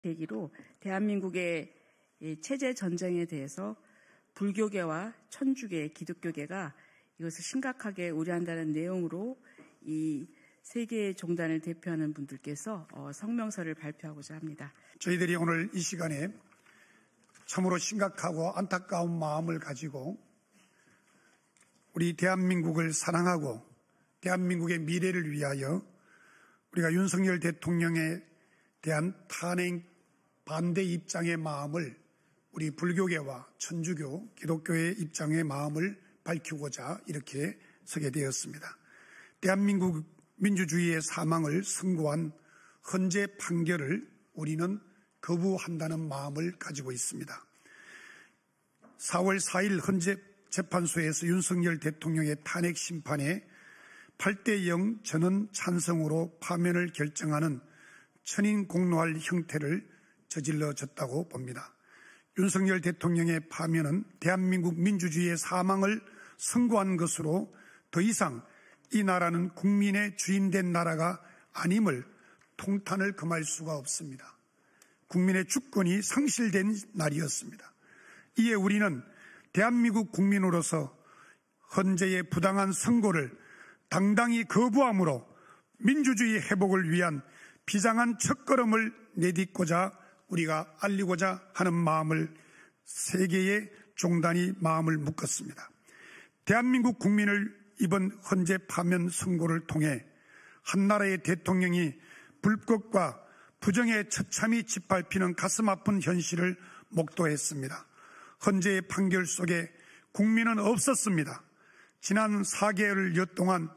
계기로 대한민국의 체제 전쟁에 대해서 불교계와 천주계, 기독교계가 이것을 심각하게 우려한다는 내용으로 이 세계의 종단을 대표하는 분들께서 성명서를 발표하고자 합니다. 저희들이 오늘 이 시간에 참으로 심각하고 안타까운 마음을 가지고 우리 대한민국을 사랑하고 대한민국의 미래를 위하여 우리가 윤석열 대통령에 대한 탄핵 반대 입장의 마음을 우리 불교계와 천주교, 기독교의 입장의 마음을 밝히고자 이렇게 서게 되었습니다. 대한민국 민주주의의 사망을 선고한 헌재 판결을 우리는 거부한다는 마음을 가지고 있습니다. 4월 4일 헌재 재판소에서 윤석열 대통령의 탄핵 심판에 8대0 전원 찬성으로 파면을 결정하는 천인 공노할 형태를 저질러졌다고 봅니다. 윤석열 대통령의 파면은 대한민국 민주주의의 사망을 선고한 것으로 더 이상 이 나라는 국민의 주인된 나라가 아님을 통탄을 금할 수가 없습니다. 국민의 주권이 상실된 날이었습니다. 이에 우리는 대한민국 국민으로서 헌재의 부당한 선고를 당당히 거부함으로 민주주의 회복을 위한 비장한 첫걸음을 내딛고자 우리가 알리고자 하는 마음을 세계의 종단이 마음을 묶었습니다. 대한민국 국민을 이번 헌재 파면 선고를 통해 한나라의 대통령이 불법과 부정의 처참히 짓밟히는 가슴 아픈 현실을 목도했습니다. 헌재의 판결 속에 국민은 없었습니다. 지난 4개월여 동안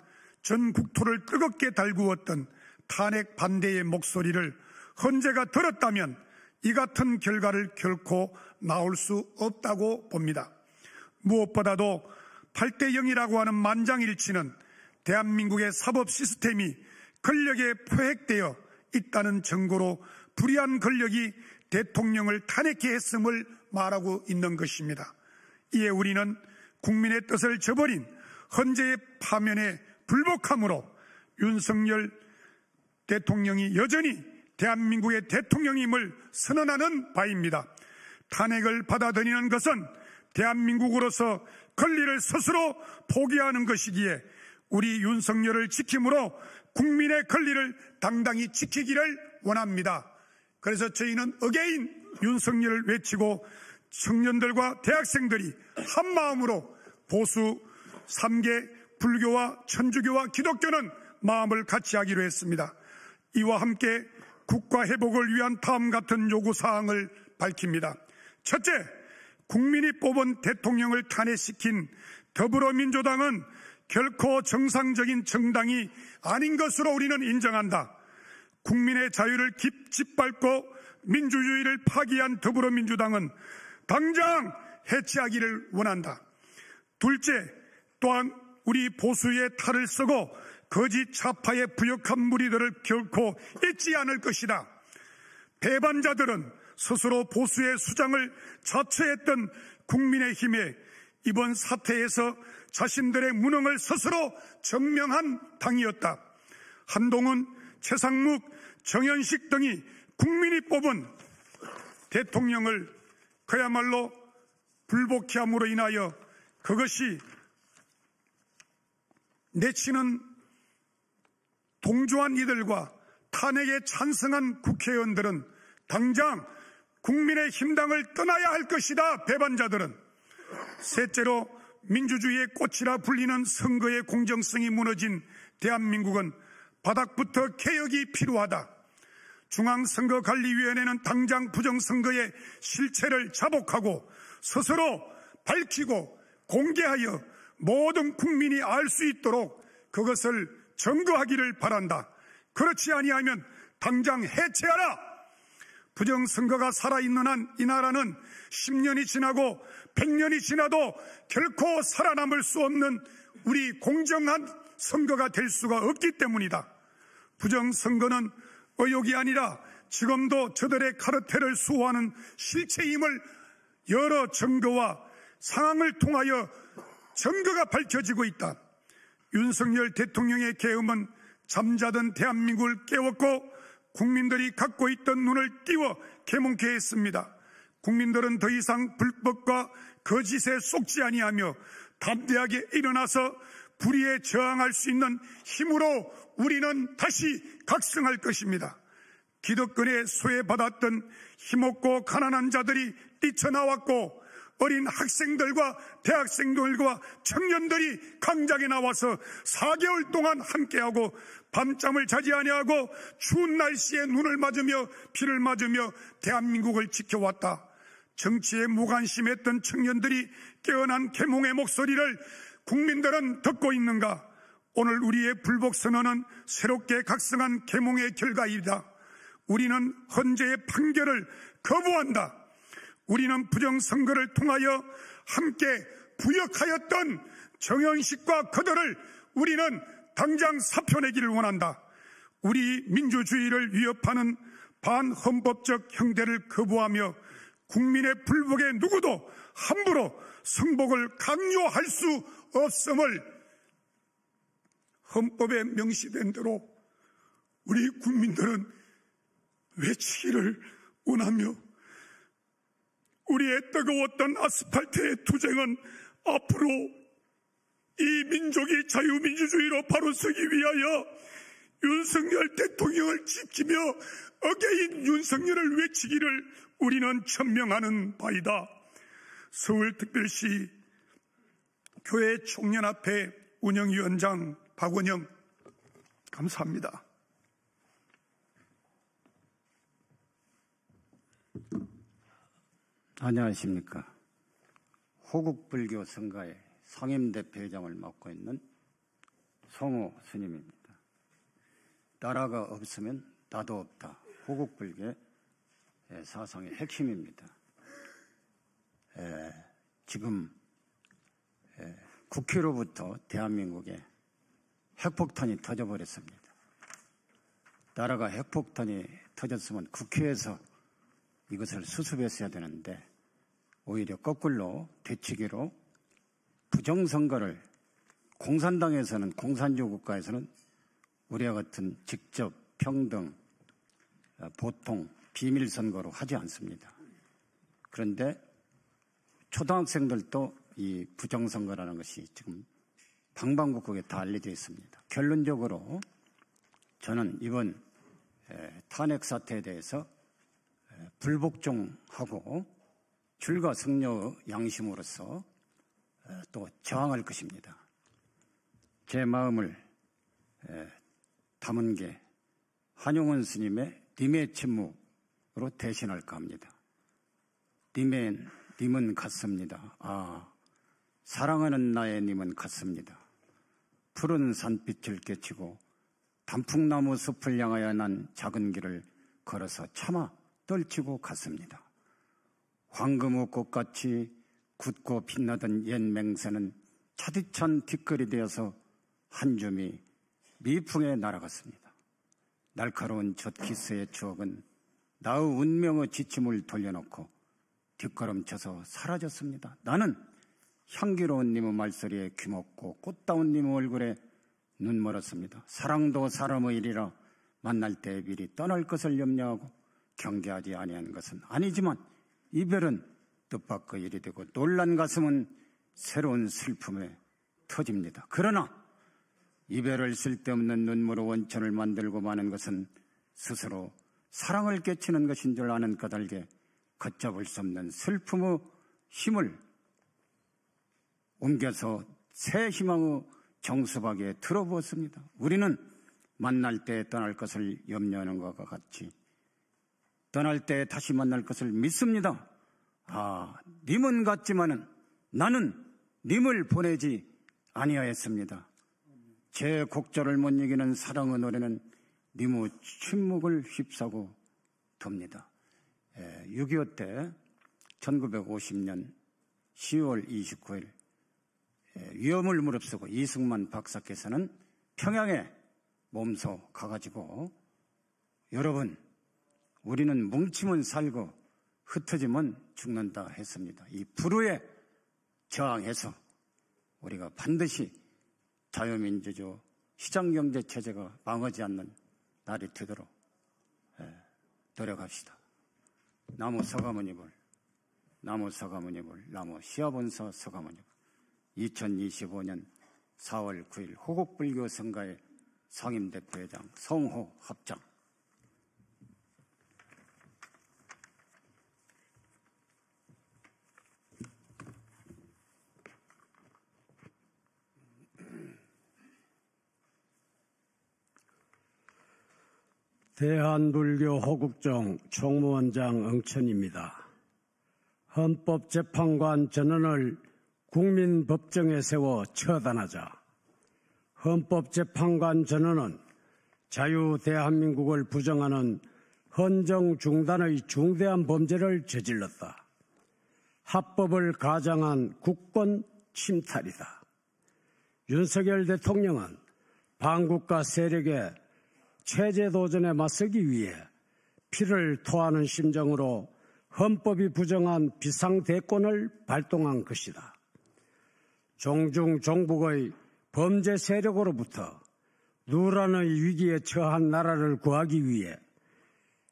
전 국토를 뜨겁게 달구었던 탄핵 반대의 목소리를 헌재가 들었다면 이 같은 결과를 결코 나올 수 없다고 봅니다. 무엇보다도 8대0이라고 하는 만장일치는 대한민국의 사법 시스템이 권력에 포획되어 있다는 증거로 불의한 권력이 대통령을 탄핵해 했음을 말하고 있는 것입니다. 이에 우리는 국민의 뜻을 저버린 헌재의 파면에 불복함으로 윤석열 대통령이 여전히 대한민국의 대통령임을 선언하는 바입니다. 탄핵을 받아들이는 것은 대한민국으로서 권리를 스스로 포기하는 것이기에 우리 윤석열을 지킴으로 국민의 권리를 당당히 지키기를 원합니다. 그래서 저희는 어게인 윤석열을 외치고 청년들과 대학생들이 한마음으로 보수 3개 불교와 천주교와 기독교는 마음을 같이 하기로 했습니다. 이와 함께 국가 회복을 위한 다음 같은 요구사항을 밝힙니다. 첫째, 국민이 뽑은 대통령을 탄핵시킨 더불어민주당은 결코 정상적인 정당이 아닌 것으로 우리는 인정한다. 국민의 자유를 짓밟고 민주주의를 파기한 더불어민주당은 당장 해체하기를 원한다. 둘째, 또한 우리 보수의 탈을 쓰고 거짓 좌파의 부역한 무리들을 결코 잊지 않을 것이다. 배반자들은 스스로 보수의 수장을 자처했던 국민의힘에 이번 사태에서 자신들의 무능을 스스로 증명한 당이었다. 한동훈, 최상묵, 정현식 등이 국민이 뽑은 대통령을 그야말로 불복케 함으로 인하여 그것이 내치는 동조한 이들과 탄핵에 찬성한 국회의원들은 당장 국민의힘당을 떠나야 할 것이다. 배반자들은. 셋째로 민주주의의 꽃이라 불리는 선거의 공정성이 무너진 대한민국은 바닥부터 개혁이 필요하다. 중앙선거관리위원회는 당장 부정선거의 실체를 자복하고 스스로 밝히고 공개하여 모든 국민이 알 수 있도록 그것을 점거하기를 바란다. 그렇지 아니하면 당장 해체하라. 부정선거가 살아있는 한 이 나라는 10년이 지나고 100년이 지나도 결코 살아남을 수 없는 우리 공정한 선거가 될 수가 없기 때문이다. 부정선거는 의혹이 아니라 지금도 저들의 카르텔을 수호하는 실체임을 여러 증거와 상황을 통하여 증거가 밝혀지고 있다. 윤석열 대통령의 계엄은 잠자던 대한민국을 깨웠고 국민들이 갖고 있던 눈을 띄워 계몽케 했습니다. 국민들은 더 이상 불법과 거짓에 속지 아니하며 담대하게 일어나서 불의에 저항할 수 있는 힘으로 우리는 다시 각성할 것입니다. 기득권에 소외받았던 힘없고 가난한 자들이 뛰쳐나왔고 어린 학생들과 대학생들과 청년들이 강장에 나와서 4개월 동안 함께하고 밤잠을 자지 아니하고 추운 날씨에 눈을 맞으며 비를 맞으며 대한민국을 지켜왔다. 정치에 무관심했던 청년들이 깨어난 계몽의 목소리를 국민들은 듣고 있는가? 오늘 우리의 불복선언은 새롭게 각성한 계몽의 결과이다. 우리는 헌재의 판결을 거부한다. 우리는 부정선거를 통하여 함께 부역하였던 정현식과 그들을 우리는 당장 사표내기를 원한다. 우리 민주주의를 위협하는 반헌법적 형태를 거부하며 국민의 불복에 누구도 함부로 승복을 강요할 수 없음을 헌법에 명시된 대로 우리 국민들은 외치기를 원하며 우리의 뜨거웠던 아스팔트의 투쟁은 앞으로 이 민족이 자유민주주의로 바로 서기 위하여 윤석열 대통령을 지키며 어게인 윤석열을 외치기를 우리는 천명하는 바이다. 서울특별시 교회 총연합회 운영위원장 박원영, 감사합니다. 안녕하십니까. 호국불교 성가의 상임대표회장을 맡고 있는 송호 스님입니다. 나라가 없으면 나도 없다. 호국불교의 사상의 핵심입니다. 지금 국회로부터 대한민국에 핵폭탄이 터져버렸습니다. 나라가 핵폭탄이 터졌으면 국회에서 이것을 수습했어야 되는데 오히려 거꾸로 되치기로 부정선거를 공산당에서는 공산주의 국가에서는 우리와 같은 직접 평등 보통 비밀선거로 하지 않습니다. 그런데 초등학생들도 이 부정선거라는 것이 지금 방방곡곡에 다 알려져 있습니다. 결론적으로 저는 이번 탄핵 사태에 대해서 불복종하고 줄과 승려의 양심으로서 또 저항할 것입니다. 제 마음을 담은 게 한용운 스님의 님의 침묵으로 대신할까 합니다. 님은 같습니다. 사랑하는 나의 님은 같습니다. 푸른 산빛을 깨치고 단풍나무 숲을 향하여 난 작은 길을 걸어서 차마 떨치고 갔습니다. 황금의 꽃같이 굳고 빛나던 옛 맹세는 차디찬 뒷걸이 되어서 한 줌이 미풍에 날아갔습니다. 날카로운 젖키스의 추억은 나의 운명의 지침을 돌려놓고 뒷걸음쳐서 사라졌습니다. 나는 향기로운 님의 말소리에 귀먹고 꽃다운 님의 얼굴에 눈 멀었습니다. 사랑도 사람의 일이라 만날 때 미리 떠날 것을 염려하고 경계하지 아니한 것은 아니지만 이별은 뜻밖의 일이 되고 놀란 가슴은 새로운 슬픔에 터집니다. 그러나 이별을 쓸데없는 눈물의 원천을 만들고 마는 것은 스스로 사랑을 깨치는 것인 줄 아는 까닭에 걷잡을 수 없는 슬픔의 힘을 옮겨서 새 희망의 정수박에 틀어부었습니다. 우리는 만날 때 떠날 것을 염려하는 것과 같이 떠날 때 다시 만날 것을 믿습니다. 님은 같지만은 나는 님을 보내지 아니하였습니다. 제 곡절을 못 이기는 사랑의 노래는 님의 침묵을 휩싸고 돕니다. 6.25 때 1950년 10월 29일 위험을 무릅쓰고 이승만 박사께서는 평양에 몸소 가가지고 여러분 우리는 뭉치면 살고 흩어지면 죽는다 했습니다. 이 불후에 저항해서 우리가 반드시 자유민주주의 시장경제체제가 망하지 않는 날이 되도록 노력합시다. 나무 서가모니불, 나무 서가모니불, 나무 시아본서 서가모니불. 2025년 4월 9일 호국불교 성가의 상임대표회장 성호 합장. 대한불교 호국종 총무원장 응천입니다. 헌법재판관 전원을 국민법정에 세워 처단하자. 헌법재판관 전원은 자유대한민국을 부정하는 헌정중단의 중대한 범죄를 저질렀다. 합법을 가장한 국권 침탈이다. 윤석열 대통령은 반국가 세력의 체제 도전에 맞서기 위해 피를 토하는 심정으로 헌법이 부정한 비상대권을 발동한 것이다. 종중 종북의 범죄 세력으로부터 누란의 위기에 처한 나라를 구하기 위해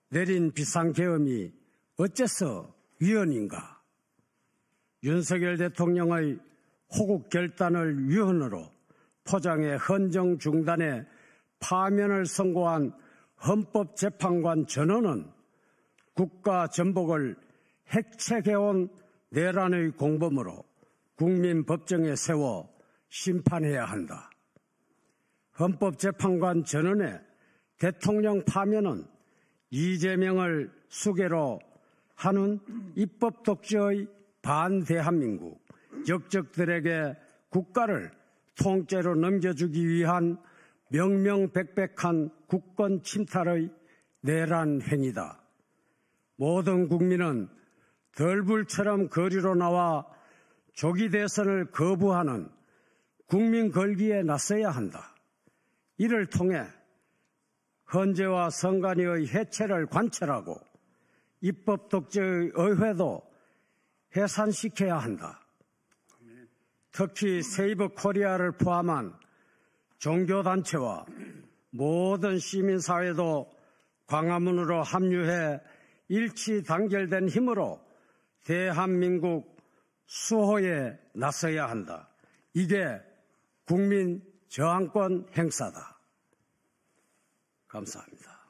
내린 비상계엄이 어째서 위헌인가? 윤석열 대통령의 호국 결단을 위헌으로 포장해 헌정 중단에 파면을 선고한 헌법재판관 전원은 국가 전복을 핵책해온 내란의 공범으로 국민 법정에 세워 심판해야 한다. 헌법재판관 전원의 대통령 파면은 이재명을 수괴로 하는 입법 독재의 반대한민국 역적들에게 국가를 통째로 넘겨주기 위한 명명백백한 국권 침탈의 내란 행위다. 모든 국민은 덜불처럼 거리로 나와 조기 대선을 거부하는 국민 걸기에 나서야 한다. 이를 통해 헌재와 선관위의 해체를 관철하고 입법 독재의 의회도 해산시켜야 한다. 특히 세이브 코리아를 포함한 종교단체와 모든 시민사회도 광화문으로 합류해 일치 단결된 힘으로 대한민국 수호에 나서야 한다. 이게 국민 저항권 행사다. 감사합니다.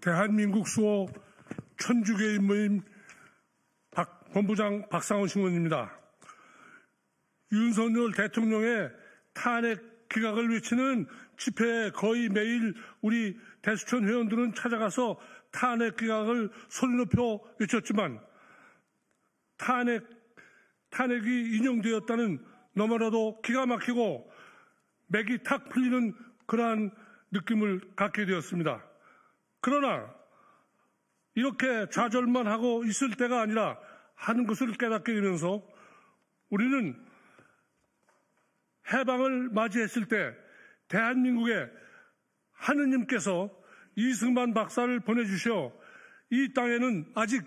대한민국 수호 천주교인 모임 본부장 박상원 신원입니다. 윤석열 대통령의 탄핵 기각을 외치는 집회에 거의 매일 우리 대수천 회원들은 찾아가서 탄핵 기각을 소리 높여 외쳤지만 탄핵이 인용되었다는 너무나도 기가 막히고 맥이 탁 풀리는 그러한 느낌을 갖게 되었습니다. 그러나 이렇게 좌절만 하고 있을 때가 아니라 하는 것을 깨닫게 되면서 우리는 해방을 맞이했을 때 대한민국에 하느님께서 이승만 박사를 보내주셔 이 땅에는 아직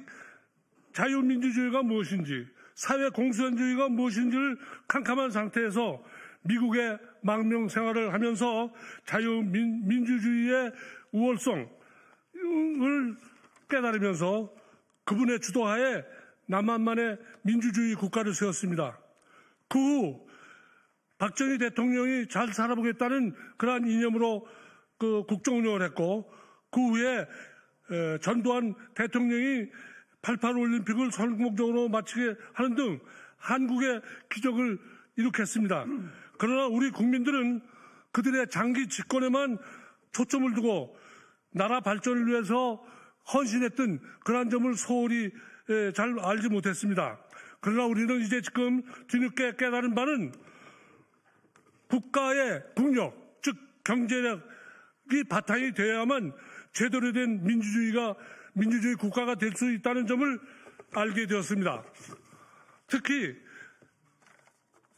자유민주주의가 무엇인지 사회공산주의가 무엇인지를 캄캄한 상태에서 미국의 망명 생활을 하면서 자유민주주의의 우월성을 깨달으면서 그분의 주도하에 남한만의 민주주의 국가를 세웠습니다. 그 후 박정희 대통령이 잘 살아보겠다는 그러한 이념으로 국정 운영을 했고 그 후에 전두환 대통령이 88 올림픽을 성공적으로 마치게 하는 등 한국의 기적을 일으켰습니다. 그러나 우리 국민들은 그들의 장기 집권에만 초점을 두고 나라 발전을 위해서 헌신했던 그러한 점을 소홀히 잘 알지 못했습니다. 그러나 우리는 이제 지금 뒤늦게 깨달은 바는 국가의 국력, 즉 경제력이 바탕이 되어야만 제대로 된 민주주의 국가가 될 수 있다는 점을 알게 되었습니다. 특히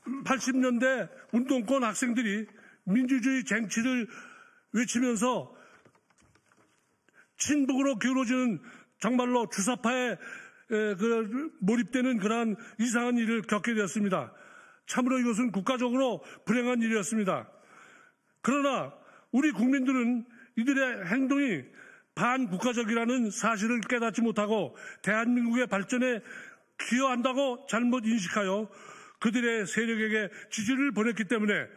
80년대 운동권 학생들이 민주주의 쟁취를 외치면서 친북으로 기울어지는 정말로 주사파에 몰입되는 그러한 이상한 일을 겪게 되었습니다. 참으로 이것은 국가적으로 불행한 일이었습니다. 그러나 우리 국민들은 이들의 행동이 반국가적이라는 사실을 깨닫지 못하고 대한민국의 발전에 기여한다고 잘못 인식하여 그들의 세력에게 지지를 보냈기 때문에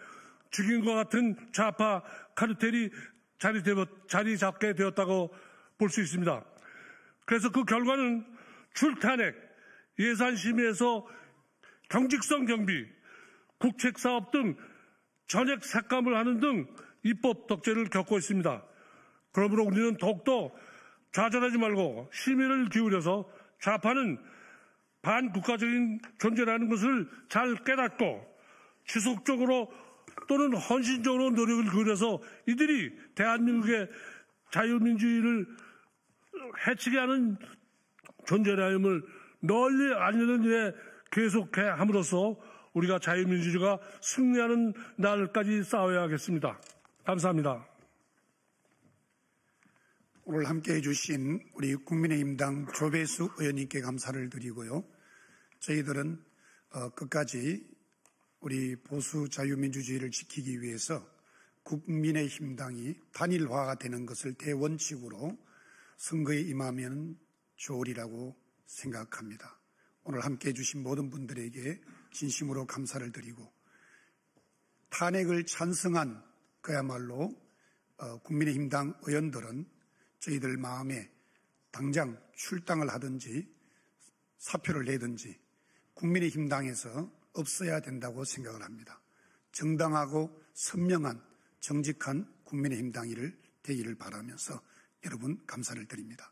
죽인과 같은 좌파 카르텔이 자리 잡게 되었다고 볼 수 있습니다. 그래서 그 결과는 출탄핵, 예산심의에서 경직성 경비, 국책사업 등 전액 삭감을 하는 등 입법 덕재를 겪고 있습니다. 그러므로 우리는 더욱더 좌절하지 말고 심의를 기울여서 좌파는 반국가적인 존재라는 것을 잘 깨닫고 지속적으로 또는 헌신적으로 노력을 기울여서 이들이 대한민국의 자유민주주의를 해치게 하는 존재라임을 널리 알리는 일에 계속해 함으로써 우리가 자유민주주의가 승리하는 날까지 싸워야 하겠습니다. 감사합니다. 오늘 함께해 주신 우리 국민의힘당 조배수 의원님께 감사를 드리고요. 저희들은 끝까지 우리 보수 자유민주주의를 지키기 위해서 국민의힘당이 단일화가 되는 것을 대원칙으로 선거에 임하면 좋으리라고 생각합니다. 오늘 함께해 주신 모든 분들에게 진심으로 감사를 드리고 탄핵을 찬성한 그야말로 국민의힘당 의원들은 저희들 마음에 당장 출당을 하든지 사표를 내든지 국민의힘당에서 없어야 된다고 생각을 합니다. 정당하고 선명한 정직한 국민의힘당이 되기를 바라면서 여러분 감사를 드립니다.